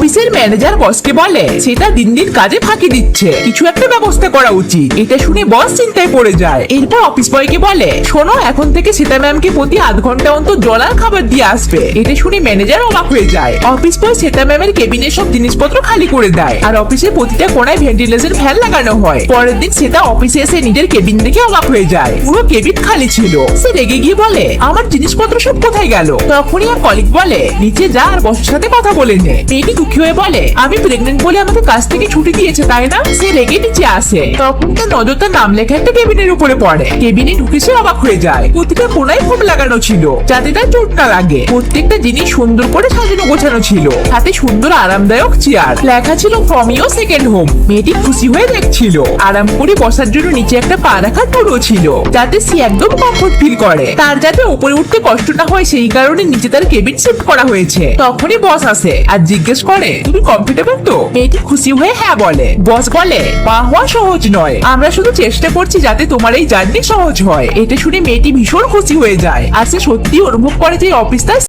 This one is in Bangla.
অফিসের ম্যানেজার বসকে বলে সেটা দিন দিন কাজে ফাঁকি দিচ্ছে, কিছু একটা ব্যবস্থা করা উচিত। এটা শুনে বস চিন্তায় পড়ে যায়। এরপর অফিস বয়কে বলে, শোনো, এখন থেকে সীতা ম্যামকে প্রতি আধ ঘন্টা অন্তর জল আর খাবার দিয়ে আসবে। এটা শুনে ম্যানেজার অবাক হয়ে যায়। অফিস বয় সীতা ম্যামের কেবিনের সব জিনিসপত্র খালি করে দেয় আর অফিসের প্রতিটা কোণায় ভেন্টিলেশন ফ্যান লাগানো হয়। পরের দিন সীতা অফিসে এসে নিজের কেবিন দেখে অবাক হয়ে যায়, পুরো কেবিন খালি ছিল। সে রেগে গিয়ে বলে, আমার জিনিসপত্র সব কোথায় গেল? তখনই এক কলিগ বলে, নিচে যা আর বসের সাথে কথা বলে নে। মেয়েটি দুঃখী হয়ে বলে, আমি প্রেগনেন্ট বলে আমাকে কাজ থেকে ছুটি দিয়েছে তাই না? সে রেগে নিচে আসে। তখন তার নজর তার নাম লেখা একটা কেবিনের উপরে পড়ে। কেবিনে ঢুকে সে অবাক হয়ে যায়। প্রতিটা কোণায় ফোম লাগানো ছিল যাতে তার চোট না লাগে। প্রত্যেকটা জিনিস সুন্দর করে সাজানো গোছানো ছিল, সাথে সুন্দর আরামদায়ক চেয়ার, লেখা ছিল ফ্রম ইওর সেকেন্ড হোম। মেয়েটি খুশি হয়ে দেখছিল। আরাম করে বসার জন্য নিচে একটা পা রাখার টুলও ছিল যাতে সে একদম কমফোর্ট ফিল করে। তার যাতে উপরে উঠতে কষ্ট না হয় সেই কারণে নিচে তার কেবিন শিফট করা হয়েছে। তখনই বস আসে আর জিজ্ঞেস করে, তুমি কমফোর্টেবল তো? মেয়েটি খুশি হয়ে হ্যাঁ বলে। বস বলে, মা হওয়া সহজ নয়, আমরা শুধু চেষ্টা করছি যাতে তোমার এই জার্নি সহজ হয়। এটা শুনে মেয়েটি ভীষণ খুশি হয়ে যায় আর সে সত্যি অনুভব করে যে অফিসটা